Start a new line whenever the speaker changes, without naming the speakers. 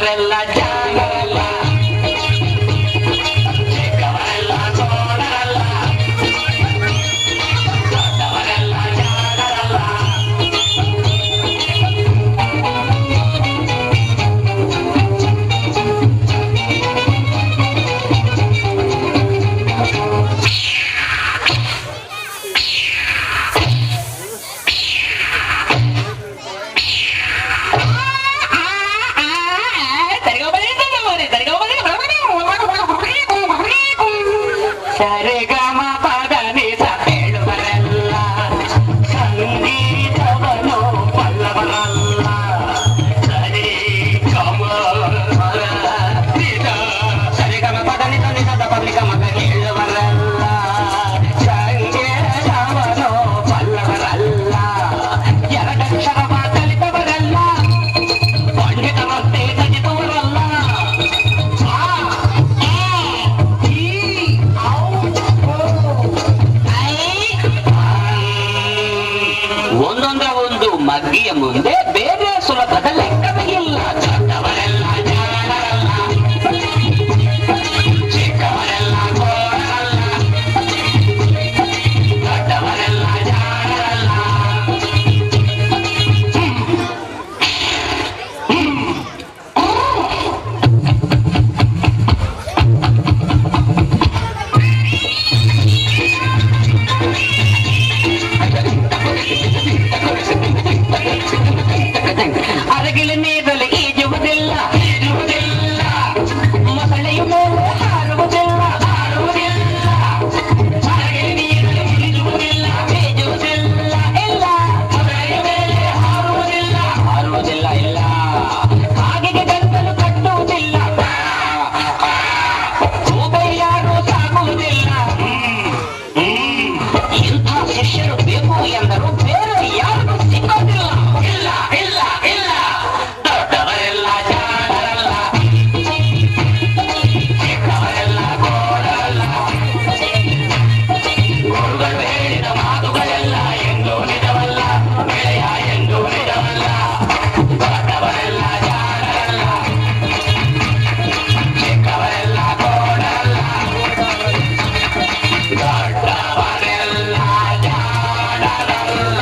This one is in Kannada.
ದೊಡ್ಡವರೆಲ್ಲ ಜಾಣರಲ್ಲ, ಚಿಕ್ಕವರೆಲ್ಲ ಸೋಣರಲ್ಲ, ದೊಡ್ಡವರೆಲ್ಲ ಜಾಣರಲ್ಲ. ಸರಿಗಮ ಪದ ನಿಸ ಹೇಳುವರೆಲ್ಲ ಸಂಗೀತವನು ಬಲ್ಲವರಲ್ಲ. ಸರಿ ಗಮ ಸರಿಗಮ ಪದ ನಿಸ ನಿಸದ ಬಲಿಗಮಗ ಹೇಳುವರಲ್ಲ, ಸಂಗೀತವನು ಬಲ್ಲವರಲ್ಲ. ಎರಡಕ್ಷರವ ಕಲಿತವರಲ್ಲ, ಪಂಡಿತರಂತೆ ಕಲಿತವರಲ್ಲ. ಒಂದೊಂದರ ಒಂದು ಮಗ್ಗಿಯ ಮುಂದೆ ಬೇರೆ ಸುಲಭದ ಲೆಕ್ಕವೇ ಇಲ್ಲ. ದೊಡ್ಡವರೆಲ್ಲ ಜಾಣರಲ್ಲ, ಚಿಕ್ಕವರೆಲ್ಲ ಗೋಳರಲ್ಲ, ದೊಡ್ಡವರೆಲ್ಲ ಜಾಣರಲ್ಲ. ಅರಗಿಲ ನೀರಲ್ಲಿ ಈಜುವುದಿಲ್ಲ, ಮೊಸಳೆಯು ಮೇಲೆ ಹಾರುವುದಿಲ್ಲ, ಅರಗಿಲ ನೀರಲ್ಲಿ ಈಜುವುದಿಲ್ಲ, ಇಲ್ಲ, ಮೊಸಳೆಯ ಮೇಲೆ ಹಾರುವುದಿಲ್ಲ, ಇಲ್ಲ. ಹಾಗೆಗೆ ಗಂಟಲು ಕಟ್ಟುವುದಿಲ್ಲ, ಕೂಗೈ ಯಾರು ಸಾಗುವುದಿಲ್ಲ. ಇಂಥ ಶಿಷ್ಯರು ಬೇಕು ಎಂದರು ಬೇರೆ ಯಾರು ಸಿಗೋದಿಲ್ಲ. ಇಲ್ಲ ಇಲ್ಲ ಇಲ್ಲ, ದೊಡ್ಡವರೆಲ್ಲ ಜಾಣರಲ್ಲ, ಚಿಕ್ಕವರೆಲ್ಲ ಗೋಳರಲ್ಲ. ಗುರುಗಳು ಹೇಳಿದ ಮಾತುಗಳೆಲ್ಲ ಎಂದೂ ನಿಜವಲ್ಲ, ಗೆಳೆಯ ಎಂದೂ ನಿಜವಲ್ಲ. ದೊಡ್ಡವರೆಲ್ಲ ಜಾಣರಲ್ಲ, ಚಿಕ್ಕವರೆಲ್ಲ ಗೋಳರಲ್ಲ, ದೊಡ್ಡವರೆಲ್ಲ ಜಾಣರಲ್ಲ.